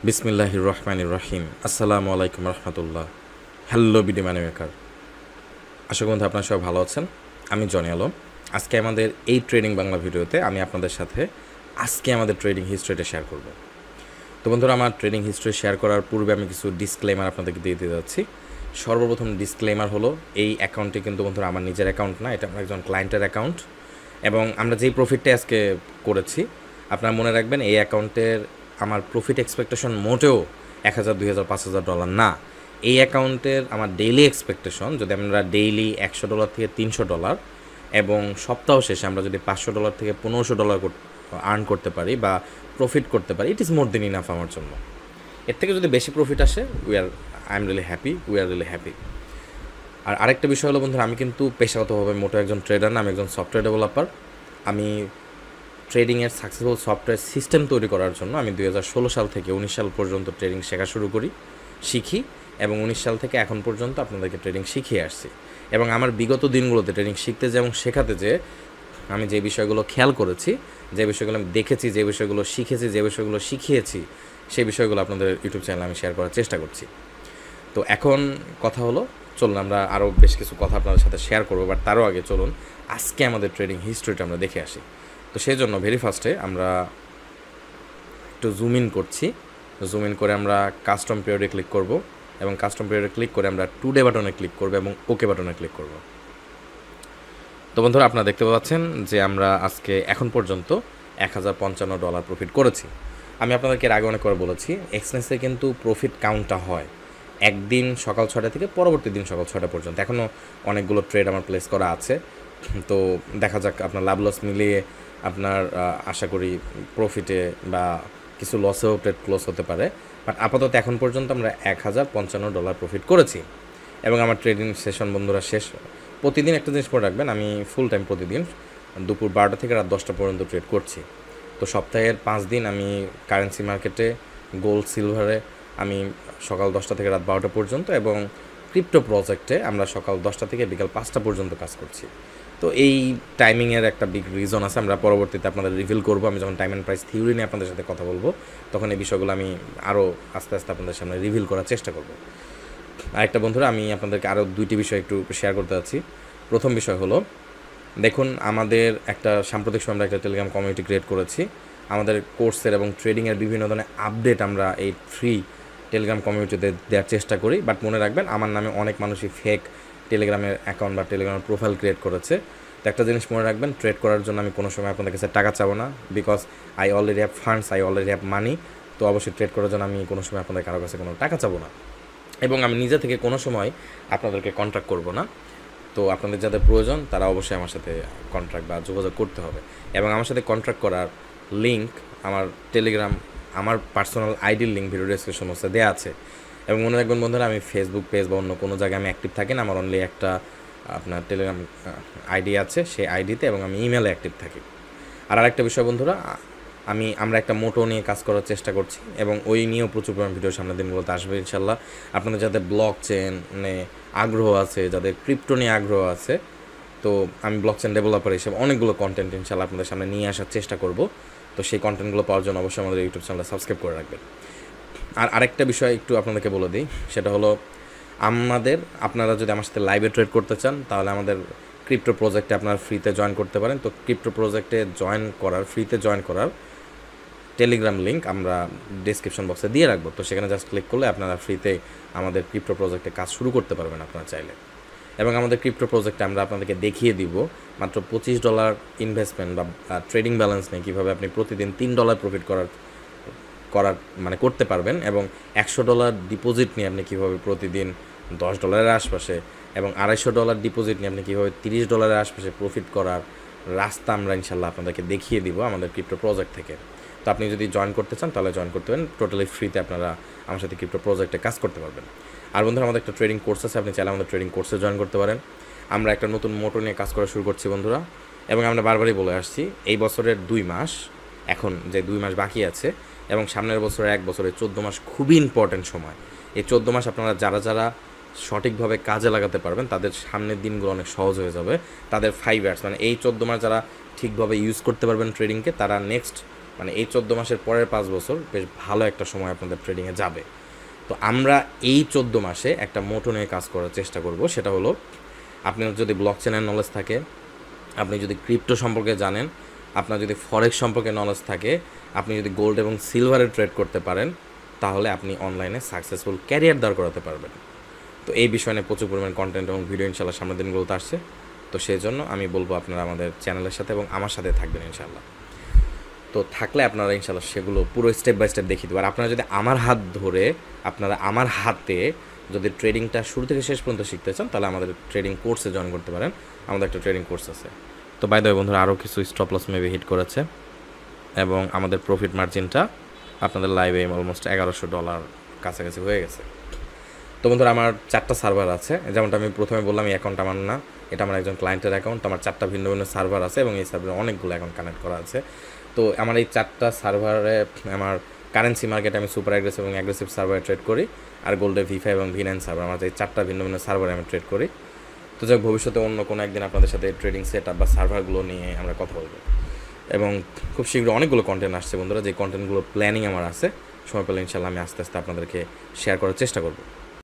বিসমিল্লাহির রহমানির রহিম। আসসালামু আলাইকুম রহমতুল্লাহ। হ্যালো ভিডিও মানে মেকার, আশা করি বন্ধু আপনারা সবাই ভালো আছেন। আমি জনি আলম। আজকে আমাদের এই ট্রেডিং বাংলা ভিডিওতে আমি আপনাদের সাথে আজকে আমাদের ট্রেডিং হিস্ট্রিটা শেয়ার করব। তো বন্ধুরা, আমার ট্রেডিং হিস্ট্রি শেয়ার করার পূর্বে আমি কিছু ডিসক্লেমার আপনাদেরকে দিয়ে দিতে যাচ্ছি। সর্বপ্রথম ডিসক্লেমার হলো, এই অ্যাকাউন্টটি কিন্তু বন্ধুরা আমার নিজের অ্যাকাউন্ট না, এটা আমার একজন ক্লায়েন্টের অ্যাকাউন্ট। এবং আমরা যেই প্রফিটটা আজকে করেছি, আপনারা মনে রাখবেন এই অ্যাকাউন্টের আমার প্রফিট এক্সপেকটেশন মোটেও 1,000, 2,000, $5,000 না। এই অ্যাকাউন্টের আমার ডেইলি এক্সপেকটেশন, যদি আমরা ডেইলি $100 থেকে $300 এবং সপ্তাহ শেষে আমরা যদি $500 থেকে $1,500 আর্ন করতে পারি বা প্রফিট করতে পারি, it is more then enough আমার জন্য। এর থেকে যদি বেশি প্রফিট আসে, I am really happy, we are really happy. আর আরেকটা বিষয় হলো বন্ধুরা, আমি কিন্তু পেশাগতভাবে মোটো একজন ট্রেডার না, আমি একজন সফটওয়্যার ডেভেলপার। আমি ট্রেডিংয়ের সাকসেসফুল সফটওয়্যার সিস্টেম তৈরি করার জন্য আমি 2016 সাল থেকে 19 সাল পর্যন্ত ট্রেডিং শেখা শুরু করি, শিখি, এবং 19 সাল থেকে এখন পর্যন্ত আপনাদেরকে ট্রেডিং শিখিয়ে আসছি। এবং আমার বিগত দিনগুলোতে ট্রেডিং শিখতে যে এবং শেখাতে যে আমি যে বিষয়গুলো খেয়াল করেছি, যে বিষয়গুলো আমি দেখেছি, যে বিষয়গুলো শিখেছি, যে বিষয়গুলো শিখিয়েছি, সেই বিষয়গুলো আপনাদের ইউটিউব চ্যানেলে আমি শেয়ার করার চেষ্টা করছি। তো এখন কথা হলো, চলুন আমরা আরও বেশ কিছু কথা আপনাদের সাথে শেয়ার করবো, বাট তারও আগে চলুন আজকে আমাদের ট্রেডিং হিস্ট্রিটা আমরা দেখে আসি। তো সেই জন্য ভেরি ফার্স্টে আমরা একটু জুম ইন করছি। জুম ইন করে আমরা কাস্টম পিরিয়ডে ক্লিক করব, এবং কাস্টম পিরিয়ডে ক্লিক করে আমরা টুডে বাটনে ক্লিক করব এবং ওকে বাটনে ক্লিক করব। তো বন্ধুরা, আপনারা দেখতে পাচ্ছেন যে আমরা আজকে এখন পর্যন্ত $1,055 প্রফিট করেছি। আমি আপনাদেরকে এর আগে অনেকবার বলেছি, এক্সচেঞ্জে কিন্তু প্রফিট কাউন্টটা হয় একদিন সকাল 6টা থেকে পরবর্তী দিন সকাল 6টা পর্যন্ত। এখনও অনেকগুলো ট্রেড আমার প্লেস করা আছে, তো দেখা যাক আপনার লাভ লস মিলিয়ে আপনার আশা করি প্রফিটে বা কিছু লসেও ট্রেড ক্লোজ হতে পারে। বাট আপাতত এখন পর্যন্ত আমরা $1,055 প্রফিট করেছি। এবং আমার ট্রেডিং সেশন বন্ধুরা শেষ। প্রতিদিন একটা জিনিস মনে রাখবেন, আমি ফুল টাইম প্রতিদিন দুপুর 12টা থেকে রাত 10টা পর্যন্ত ট্রেড করছি। তো সপ্তাহের 5 দিন আমি কারেন্সি মার্কেটে, গোল্ড সিলভারে আমি সকাল 10টা থেকে রাত 12টা পর্যন্ত, এবং ক্রিপ্টো প্রজেক্টে আমরা সকাল 10টা থেকে বিকাল 5টা পর্যন্ত কাজ করছি। তো এই টাইমিংয়ের একটা বিগ রিজন আছে, আমরা পরবর্তীতে আপনাদের রিভিল করবো। আমি যখন টাইম অ্যান্ড প্রাইস থিওরি নিয়ে আপনাদের সাথে কথা বলবো, তখন এই বিষয়গুলো আমি আরও আস্তে আস্তে আপনাদের সামনে রিভিল করার চেষ্টা করব। আরেকটা বন্ধুরা, আমি আপনাদেরকে আরও 2টি বিষয় একটু শেয়ার করতে যাচ্ছি। প্রথম বিষয় হলো, দেখুন আমাদের একটা সাম্প্রতিক সময় আমরা একটা টেলিগ্রাম কমিউনিটি ক্রিয়েট করেছি। আমাদের কোর্সের এবং ট্রেডিংয়ের বিভিন্ন ধরনের আপডেট আমরা এই ফ্রি টেলিগ্রাম কমিউনিটিতে দেওয়ার চেষ্টা করি। বাট মনে রাখবেন, আমার নামে অনেক মানুষই ফেক টেলিগ্রামের অ্যাকাউন্ট বা টেলিগ্রামের প্রোফাইল ক্রিয়েট করেছে। তো একটা জিনিস মনে রাখবেন, ট্রেড করার জন্য আমি কোনো সময় আপনাদের কাছে টাকা চাবো না, because I already have funds, I already have money. তো অবশ্যই ট্রেড করার জন্য আমি কোনো সময় আপনাদের কারো কাছে কোনো টাকা চাবো না, এবং আমি নিজে থেকে কোনো সময় আপনাদেরকে কন্ট্যাক্ট করব না। তো আপনাদের যাদের প্রয়োজন তারা অবশ্যই আমার সাথে কন্ট্যাক্ট বা যোগাযোগ করতে হবে। এবং আমার সাথে কন্ট্যাক্ট করার লিঙ্ক আমার টেলিগ্রাম, আমার পার্সোনাল আইডির লিঙ্ক ভিডিও ডেসক্রিপশন বক্সে দেওয়া আছে। এবং মনে রাখবেন বন্ধুরা, আমি ফেসবুক পেজ বা অন্য কোনো জায়গায় আমি অ্যাক্টিভ থাকি না, আমার অনলি একটা আপনার টেলিগ্রাম আইডি আছে, সেই আইডিতে, এবং আমি ইমেলে অ্যাক্টিভ থাকি। আর আরেকটা বিষয় বন্ধুরা, আমরা একটা মোটো নিয়ে কাজ করার চেষ্টা করছি, এবং ওই নিয়েও প্রচুর পরিমাণ ভিডিও সামনের দিনগুলোতে আসবে ইনশাল্লাহ। আপনাদের যাদের ব্লক চেনে আগ্রহ আছে, যাদের ক্রিপ্টো নিয়ে আগ্রহ আছে, তো আমি ব্লক চেন ডেভেলপার হিসেবে অনেকগুলো কন্টেন্ট ইনশাল্লাহ আপনাদের সামনে নিয়ে আসার চেষ্টা করব। তো সেই কন্টেন্টগুলো পাওয়ার জন্য অবশ্যই আমাদের ইউটিউব চ্যানেলটা সাবস্ক্রাইব করে রাখবেন। আর আরেকটা বিষয় একটু আপনাদেরকে বলে দিই, সেটা হলো আপনারা যদি আমার সাথে লাইভে ট্রেড করতে চান, তাহলে আমাদের ক্রিপ্টো প্রজেক্টে আপনারা ফ্রিতে জয়েন করতে পারেন। তো ক্রিপ্টো প্রজেক্টে ফ্রিতে জয়েন করার টেলিগ্রাম লিঙ্ক আমরা ডিসক্রিপশন বক্সে দিয়ে রাখবো। তো সেখানে জাস্ট ক্লিক করলে আপনারা ফ্রিতে আমাদের ক্রিপ্টো প্রজেক্টে কাজ শুরু করতে পারবেন আপনারা চাইলে। এবং আমাদের ক্রিপ্টো প্রজেক্টে আমরা আপনাদেরকে দেখিয়ে দিব মাত্র $25 ইনভেস্টমেন্ট বা ট্রেডিং ব্যালেন্স নিয়ে কীভাবে আপনি প্রতিদিন $3 প্রফিট করতে পারবেন, এবং $100 ডিপোজিট নিয়ে আপনি কীভাবে প্রতিদিন $10 আশপাশে, এবং $250 ডিপোজিট নিয়ে আপনি কীভাবে $30 আশপাশে প্রফিট করার রাস্তা আমরা ইনশাল্লাহ আপনাদেরকে দেখিয়ে দিব আমাদের ক্রিপ্টো প্রজেক্ট থেকে। তো আপনি যদি জয়েন করতে চান তাহলে জয়েন করতে পারেন, টোটালি ফ্রিতে আপনারা আমার সাথে ক্রিপ্টো প্রজেক্টে কাজ করতে পারবেন। আর বন্ধুরা, আমাদের একটা ট্রেডিং কোর্স আছে, আপনি চাইলে আমাদের ট্রেডিং কোর্সে জয়েন করতে পারেন। আমরা একটা নতুন মোটো নিয়ে কাজ করা শুরু করছি বন্ধুরা, এবং আমরা বারবারই বলে আসছি, এই বছরের 2 মাস, এখন যে 2 মাস বাকি আছে, এবং সামনের বছরের 1 বছরের 14 মাস খুবই ইম্পর্ট্যান্ট সময়। এই 14 মাস আপনারা যারা সঠিকভাবে কাজে লাগাতে পারবেন, তাদের সামনের দিনগুলো অনেক সহজ হয়ে যাবে। তাদের 5 ইয়ার্স, মানে এই 14 মাস যারা ঠিকভাবে ইউজ করতে পারবেন ট্রেডিংকে, তারা নেক্সট মানে এই 14 মাসের পরের 5 বছর বেশ ভালো একটা সময় আপনাদের ট্রেডিংয়ে যাবে। তো আমরা এই 14 মাসে একটা মোটো নিয়ে কাজ করার চেষ্টা করব, সেটা হলো আপনার যদি ব্লক চেনের নলেজ থাকে, আপনি যদি ক্রিপ্টো সম্পর্কে জানেন, আপনার যদি ফরেক্স সম্পর্কে নলেজ থাকে, আপনি যদি গোল্ড এবং সিলভারে ট্রেড করতে পারেন, তাহলে আপনি অনলাইনে সাকসেসফুল ক্যারিয়ার দাঁড় করাতে পারবেন। তো এই বিষয় নিয়ে প্রচুর পরিমাণ কন্টেন্ট এবং ভিডিও ইনশাল্লাহ সামনের দিনগুলোতে আসছে। তো সেই জন্য আমি বলবো আপনারা আমাদের চ্যানেলের সাথে এবং আমার সাথে থাকবেন ইনশাল্লাহ। তো থাকলে আপনারা ইনশাল্লাহ সেগুলো পুরো স্টেপ বাই স্টেপ দেখিয়ে দেবো। আর আপনারা যদি আমার হাত ধরে, আপনারা আমার হাতে যদি ট্রেডিংটা শুরু থেকে শেষ পর্যন্ত শিখতে চান, তাহলে আমাদের ট্রেডিং কোর্সে জয়েন করতে পারেন। আমাদের একটা ট্রেডিং কোর্স আছে। তো বাই দ্য ওয়ে বন্ধুরা, আরও কিছু স্টপ লস মেবি হিট করেছে এবং আমাদের প্রফিট মার্জিনটা আপনাদের লাইভে অলমোস্ট $1100 কাছাকাছি হয়ে গেছে। তো বন্ধুরা, আমার 4টা সার্ভার আছে। যেমনটা আমি প্রথমে বললাম, এই অ্যাকাউন্ট আমার না, এটা আমার একজন ক্লায়েন্টের অ্যাকাউন্ট। আমার 4টা ভিন্ন ভিন্ন সার্ভার আছে এবং এই সার্ভারে অনেকগুলো অ্যাকাউন্ট কানেক্ট করা আছে। তো আমার এই 4টা সার্ভারে আমার কারেন্সি মার্কেটে আমি সুপার অ্যাগ্রেসিভ এবং অ্যাগ্রেসিভ সার্ভারে ট্রেড করি, আর গোল্ডে V5 এবং V9 সার্ভার, আমার এই 4টা ভিন্ন ভিন্ন সার্ভারে আমি ট্রেড করি। তো যাক, ভবিষ্যতে অন্য কোনো একদিন আপনাদের সাথে ট্রেডিং সেট আপ বা সার্ভারগুলো নিয়ে আমরা কথা বলবো। এবং খুব শীঘ্র অনেকগুলো কন্টেন্ট আসছে বন্ধুরা, যে কন্টেন্টগুলো প্ল্যানিং আমার আছে, সময় পেলে ইনশাল্লাহ আমি আস্তে আস্তে আপনাদেরকে শেয়ার করার চেষ্টা করবো।